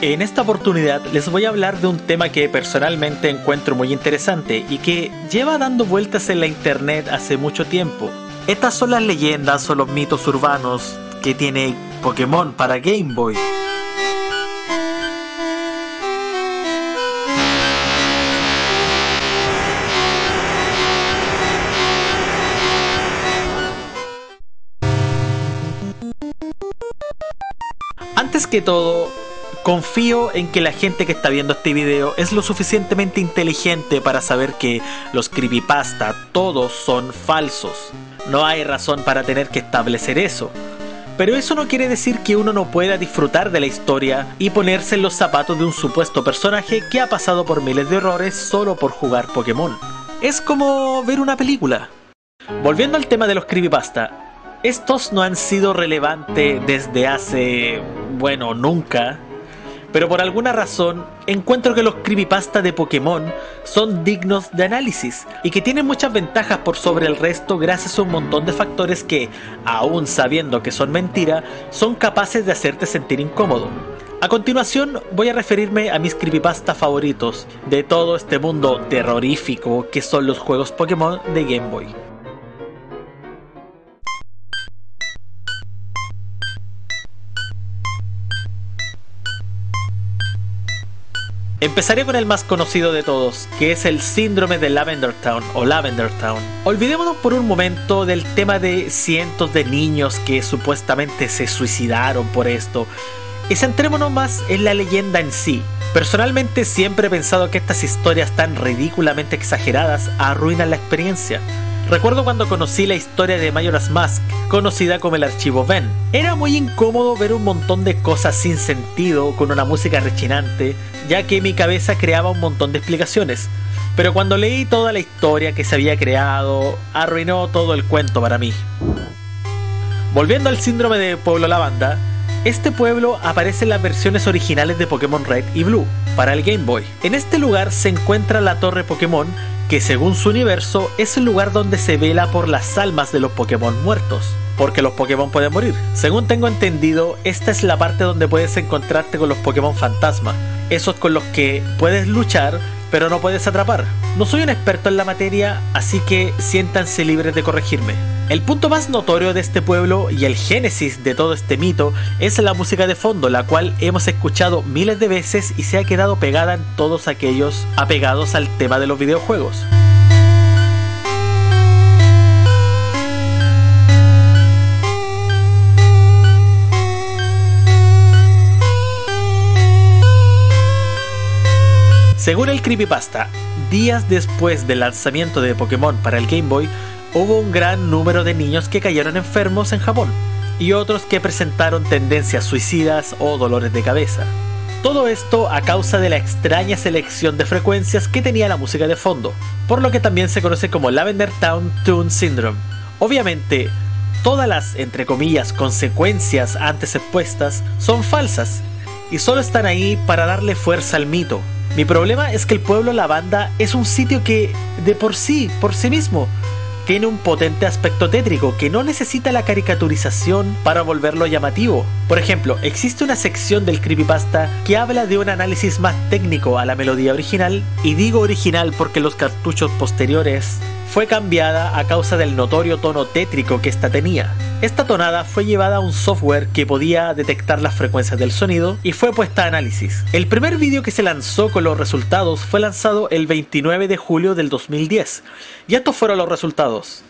En esta oportunidad les voy a hablar de un tema que personalmente encuentro muy interesante y que lleva dando vueltas en la internet hace mucho tiempo. Estas son las leyendas o los mitos urbanos que tiene Pokémon para Game Boy. Antes que todo, confío en que la gente que está viendo este video es lo suficientemente inteligente para saber que los creepypasta todos son falsos. No hay razón para tener que establecer eso. Pero eso no quiere decir que uno no pueda disfrutar de la historia y ponerse en los zapatos de un supuesto personaje que ha pasado por miles de errores solo por jugar Pokémon. Es como ver una película. Volviendo al tema de los creepypasta, estos no han sido relevantes desde hace, bueno, nunca. Pero por alguna razón encuentro que los creepypasta de Pokémon son dignos de análisis y que tienen muchas ventajas por sobre el resto gracias a un montón de factores que, aún sabiendo que son mentira, son capaces de hacerte sentir incómodo. A continuación voy a referirme a mis creepypasta favoritos de todo este mundo terrorífico que son los juegos Pokémon de Game Boy. Empezaré con el más conocido de todos, que es el síndrome de Lavender Town o Lavender Town. Olvidémonos por un momento del tema de cientos de niños que supuestamente se suicidaron por esto y centrémonos más en la leyenda en sí. Personalmente siempre he pensado que estas historias tan ridículamente exageradas arruinan la experiencia. Recuerdo cuando conocí la historia de Majora's Mask, conocida como el archivo Ven. Era muy incómodo ver un montón de cosas sin sentido con una música rechinante, ya que mi cabeza creaba un montón de explicaciones. Pero cuando leí toda la historia que se había creado, arruinó todo el cuento para mí. Volviendo al síndrome de Pueblo Lavanda, este pueblo aparece en las versiones originales de Pokémon Red y Blue, para el Game Boy. En este lugar se encuentra la Torre Pokémon, que según su universo es el lugar donde se vela por las almas de los Pokémon muertos, porque los Pokémon pueden morir. Según tengo entendido, esta es la parte donde puedes encontrarte con los Pokémon fantasma, esos con los que puedes luchar pero no puedes atrapar. No soy un experto en la materia, así que siéntanse libres de corregirme. El punto más notorio de este pueblo y el génesis de todo este mito es la música de fondo, la cual hemos escuchado miles de veces y se ha quedado pegada en todos aquellos apegados al tema de los videojuegos. Según el creepypasta, días después del lanzamiento de Pokémon para el Game Boy, hubo un gran número de niños que cayeron enfermos en Japón, y otros que presentaron tendencias suicidas o dolores de cabeza. Todo esto a causa de la extraña selección de frecuencias que tenía la música de fondo, por lo que también se conoce como Lavender Town Tune Syndrome. Obviamente, todas las, entre comillas, consecuencias antes expuestas son falsas, y solo están ahí para darle fuerza al mito. Mi problema es que el pueblo Lavanda es un sitio que, de por sí mismo, tiene un potente aspecto tétrico que no necesita la caricaturización para volverlo llamativo. Por ejemplo, existe una sección del creepypasta que habla de un análisis más técnico a la melodía original, y digo original porque los cartuchos posteriores fue cambiada a causa del notorio tono tétrico que esta tenía. Esta tonada fue llevada a un software que podía detectar las frecuencias del sonido y fue puesta a análisis. El primer vídeo que se lanzó con los resultados fue lanzado el 29 de julio del 2010, y estos fueron los resultados.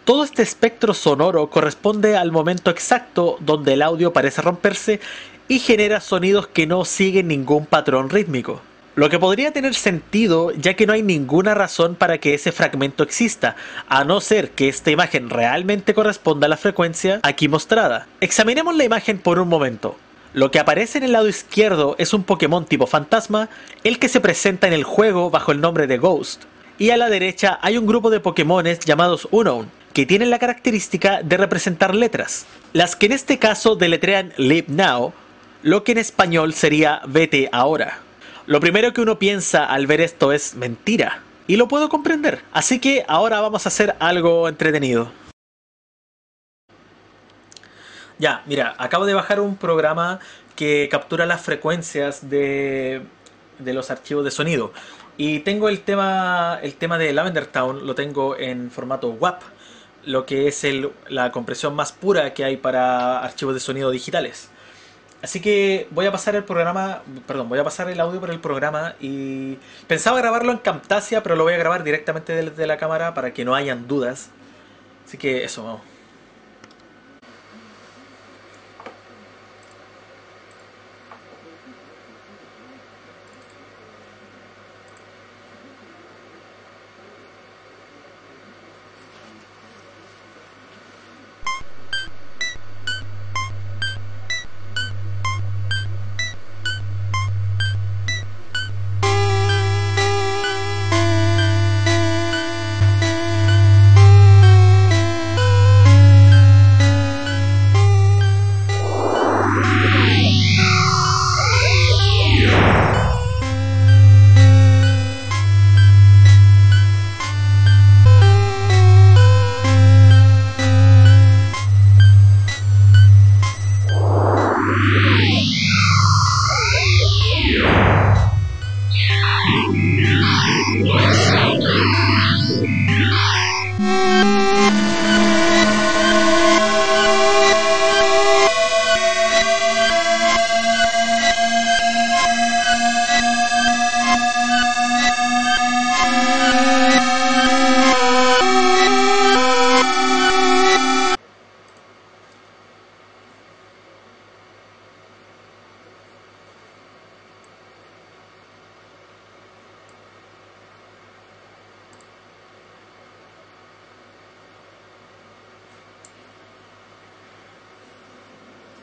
Todo este espectro sonoro corresponde al momento exacto donde el audio parece romperse y genera sonidos que no siguen ningún patrón rítmico. Lo que podría tener sentido, ya que no hay ninguna razón para que ese fragmento exista, a no ser que esta imagen realmente corresponda a la frecuencia aquí mostrada. Examinemos la imagen por un momento. Lo que aparece en el lado izquierdo es un Pokémon tipo fantasma, el que se presenta en el juego bajo el nombre de Ghost. Y a la derecha hay un grupo de Pokémones llamados Unown, que tienen la característica de representar letras, las que en este caso deletrean Live Now, lo que en español sería Vete ahora. Lo primero que uno piensa al ver esto es mentira, y lo puedo comprender, así que ahora vamos a hacer algo entretenido. Ya, mira, acabo de bajar un programa que captura las frecuencias de los archivos de sonido. Y tengo el tema de Lavender Town, lo tengo en formato WAP, lo que es la compresión más pura que hay para archivos de sonido digitales. Así que voy a pasar voy a pasar el audio por el programa y pensaba grabarlo en Camtasia, pero lo voy a grabar directamente desde la cámara para que no hayan dudas. Así que eso, vamos.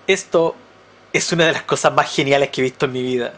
Esto es una de las cosas más geniales que he visto en mi vida.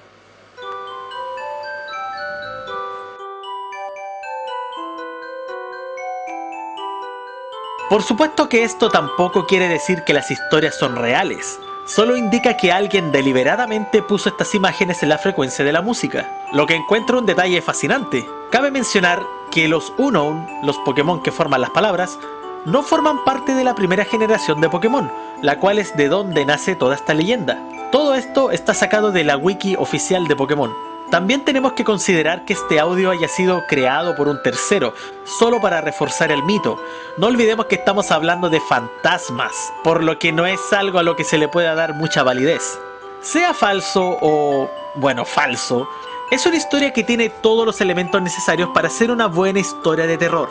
Por supuesto que esto tampoco quiere decir que las historias son reales. Solo indica que alguien deliberadamente puso estas imágenes en la frecuencia de la música, lo que encuentro un detalle fascinante. Cabe mencionar que los Unown, los Pokémon que forman las palabras, no forman parte de la primera generación de Pokémon, la cual es de donde nace toda esta leyenda. Todo esto está sacado de la wiki oficial de Pokémon. También tenemos que considerar que este audio haya sido creado por un tercero, solo para reforzar el mito. No olvidemos que estamos hablando de fantasmas, por lo que no es algo a lo que se le pueda dar mucha validez. Sea falso o, bueno, falso, es una historia que tiene todos los elementos necesarios para ser una buena historia de terror.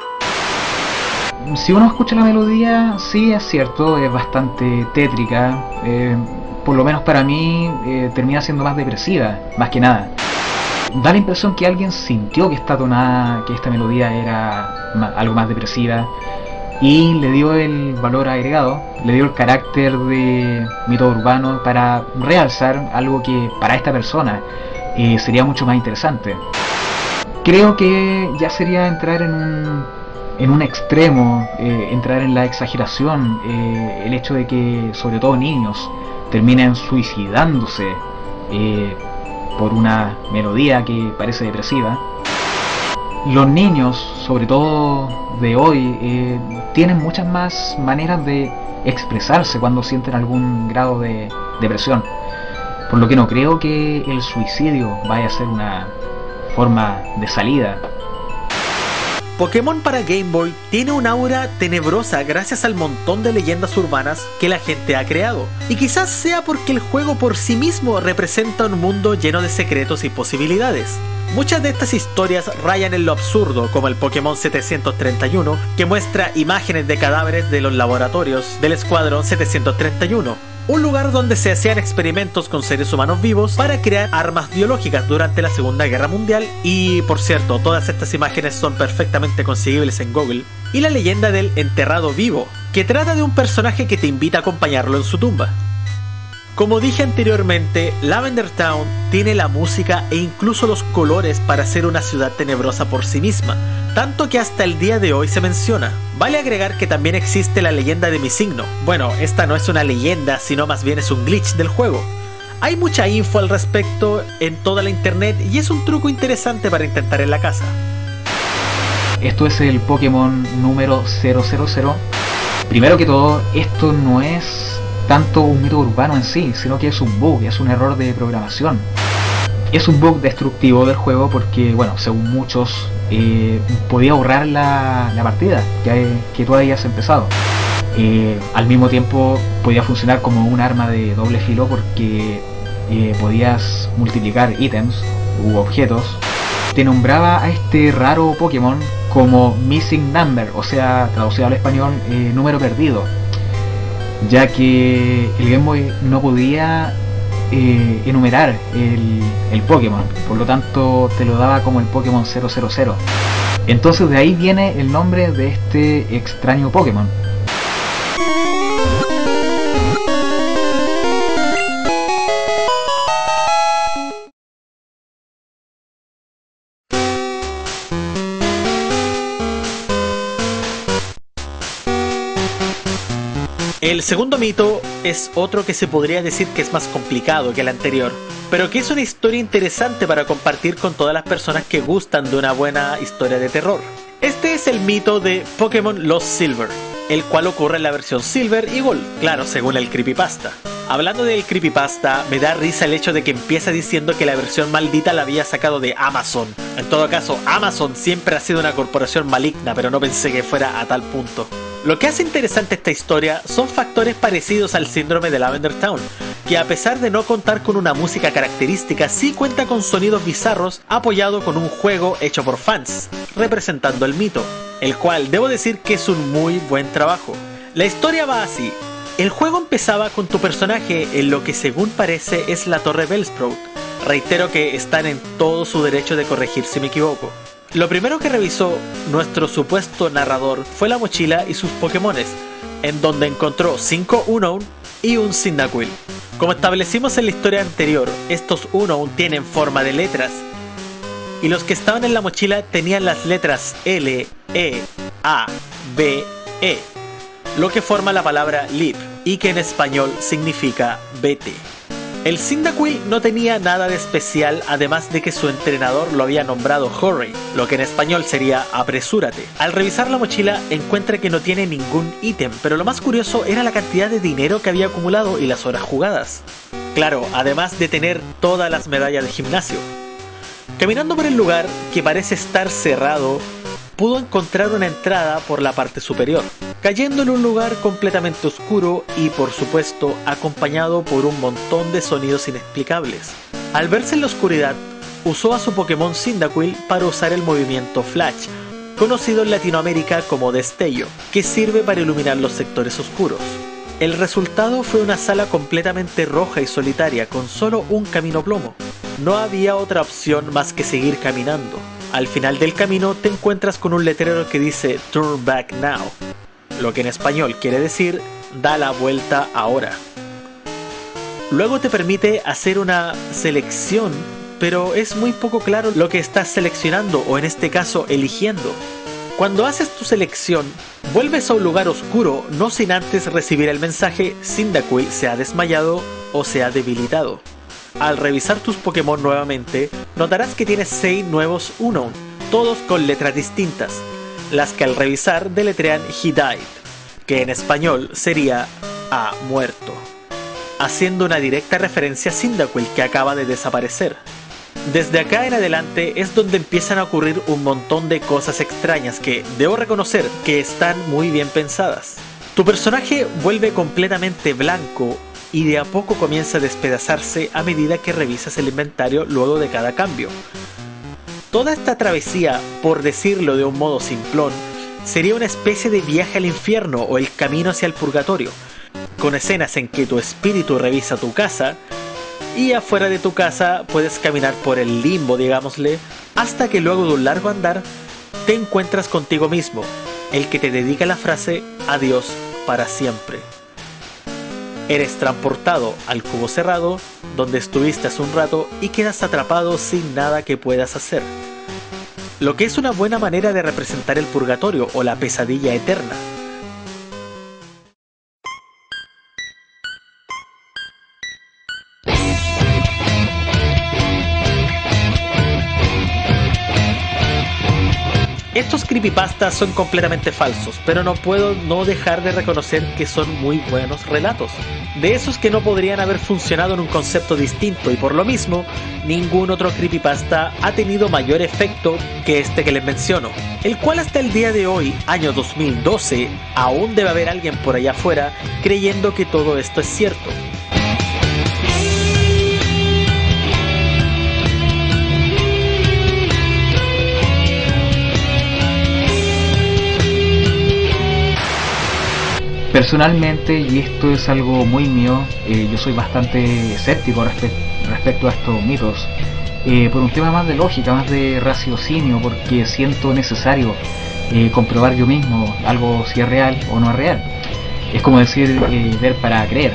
Si uno escucha la melodía, sí es cierto, es bastante tétrica, por lo menos para mí termina siendo más depresiva, más que nada. Da la impresión que alguien sintió que esta tonada, que esta melodía era algo más depresiva y le dio el valor agregado, le dio el carácter de mito urbano para realzar algo que para esta persona sería mucho más interesante. Creo que ya sería entrar en un extremo, entrar en la exageración, el hecho de que sobre todo niños terminen suicidándose por una melodía que parece depresiva. Los niños, sobre todo de hoy, tienen muchas más maneras de expresarse cuando sienten algún grado de depresión, por lo que no creo que el suicidio vaya a ser una forma de salida. Pokémon para Game Boy tiene un aura tenebrosa gracias al montón de leyendas urbanas que la gente ha creado, y quizás sea porque el juego por sí mismo representa un mundo lleno de secretos y posibilidades. Muchas de estas historias rayan en lo absurdo, como el Pokémon 731, que muestra imágenes de cadáveres de los laboratorios del Escuadrón 731, un lugar donde se hacían experimentos con seres humanos vivos para crear armas biológicas durante la Segunda Guerra Mundial, y por cierto, todas estas imágenes son perfectamente conseguibles en Google. Y la leyenda del enterrado vivo, que trata de un personaje que te invita a acompañarlo en su tumba. Como dije anteriormente, Lavender Town tiene la música e incluso los colores para ser una ciudad tenebrosa por sí misma, tanto que hasta el día de hoy se menciona. Vale agregar que también existe la leyenda de mi signo. Bueno, esta no es una leyenda, sino más bien es un glitch del juego. Hay mucha info al respecto en toda la internet y es un truco interesante para intentar en la casa. Esto es el Pokémon número 000. Primero que todo, esto no es tanto un mito urbano en sí, sino que es un bug, es un error de programación. Es un bug destructivo del juego porque, bueno, según muchos, podía borrar la partida que tú habías empezado. Al mismo tiempo podía funcionar como un arma de doble filo porque podías multiplicar ítems u objetos. Te nombraba a este raro Pokémon como Missing Number, o sea, traducido al español, número perdido, ya que el Game Boy no podía enumerar el Pokémon, por lo tanto te lo daba como el Pokémon 000. Entonces de ahí viene el nombre de este extraño Pokémon. El segundo mito es otro que se podría decir que es más complicado que el anterior, pero que es una historia interesante para compartir con todas las personas que gustan de una buena historia de terror. Este es el mito de Pokémon Lost Silver, el cual ocurre en la versión Silver y Gold, claro, según el creepypasta. Hablando del creepypasta, me da risa el hecho de que empieza diciendo que la versión maldita la había sacado de Amazon. En todo caso, Amazon siempre ha sido una corporación maligna, pero no pensé que fuera a tal punto. Lo que hace interesante esta historia son factores parecidos al síndrome de Lavender Town, que a pesar de no contar con una música característica, sí cuenta con sonidos bizarros apoyado con un juego hecho por fans, representando el mito, el cual debo decir que es un muy buen trabajo. La historia va así. El juego empezaba con tu personaje en lo que según parece es la Torre Bellsprout. Reitero que están en todo su derecho de corregir si me equivoco. Lo primero que revisó nuestro supuesto narrador fue la mochila y sus Pokémones, en donde encontró 5 Unown y un Cyndaquil. Como establecimos en la historia anterior, estos Unown tienen forma de letras, y los que estaban en la mochila tenían las letras L, E, A, B, E, lo que forma la palabra Leap, y que en español significa vete. El Cyndaquil no tenía nada de especial, además de que su entrenador lo había nombrado Hurry, lo que en español sería apresúrate. Al revisar la mochila encuentra que no tiene ningún ítem, pero lo más curioso era la cantidad de dinero que había acumulado y las horas jugadas. Claro, además de tener todas las medallas de gimnasio. Caminando por el lugar, que parece estar cerrado, pudo encontrar una entrada por la parte superior, cayendo en un lugar completamente oscuro y por supuesto acompañado por un montón de sonidos inexplicables. Al verse en la oscuridad, usó a su Pokémon Cyndaquil para usar el movimiento Flash, conocido en Latinoamérica como destello, que sirve para iluminar los sectores oscuros. El resultado fue una sala completamente roja y solitaria con solo un camino plomo. No había otra opción más que seguir caminando. Al final del camino te encuentras con un letrero que dice Turn Back Now, lo que en español quiere decir da la vuelta ahora. Luego te permite hacer una selección, pero es muy poco claro lo que estás seleccionando o en este caso eligiendo. Cuando haces tu selección, vuelves a un lugar oscuro no sin antes recibir el mensaje Cyndaquil se ha desmayado o se ha debilitado. Al revisar tus Pokémon nuevamente, notarás que tienes 6 nuevos Unown, todos con letras distintas, las que al revisar deletrean He Died, que en español sería ha muerto, haciendo una directa referencia a Cyndaquil que acaba de desaparecer. Desde acá en adelante es donde empiezan a ocurrir un montón de cosas extrañas que, debo reconocer, que están muy bien pensadas. Tu personaje vuelve completamente blanco y de a poco comienza a despedazarse a medida que revisas el inventario luego de cada cambio. Toda esta travesía, por decirlo de un modo simplón, sería una especie de viaje al infierno o el camino hacia el purgatorio, con escenas en que tu espíritu revisa tu casa y afuera de tu casa puedes caminar por el limbo, digámosle, hasta que luego de un largo andar te encuentras contigo mismo, el que te dedica la frase adiós para siempre. Eres transportado al cubo cerrado, donde estuviste hace un rato y quedas atrapado sin nada que puedas hacer. Lo que es una buena manera de representar el purgatorio o la pesadilla eterna. Estos creepypastas son completamente falsos, pero no puedo no dejar de reconocer que son muy buenos relatos. De esos que no podrían haber funcionado en un concepto distinto y por lo mismo, ningún otro creepypasta ha tenido mayor efecto que este que les menciono, el cual hasta el día de hoy, año 2012, aún debe haber alguien por allá afuera creyendo que todo esto es cierto. Personalmente, y esto es algo muy mío, yo soy bastante escéptico respecto a estos mitos, por un tema más de lógica, más de raciocinio, porque siento necesario comprobar yo mismo algo si es real o no es real. Es como decir, ver para creer.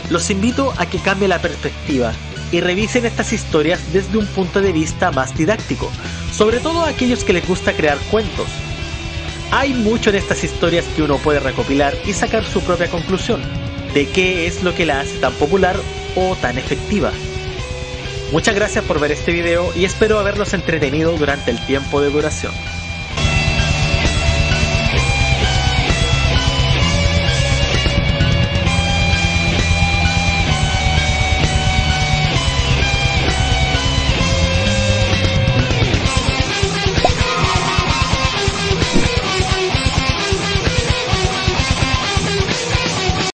Los invito a que cambien la perspectiva y revisen estas historias desde un punto de vista más didáctico, sobre todo a aquellos que les gusta crear cuentos. Hay mucho en estas historias que uno puede recopilar y sacar su propia conclusión de qué es lo que la hace tan popular o tan efectiva. Muchas gracias por ver este video y espero haberlos entretenido durante el tiempo de duración.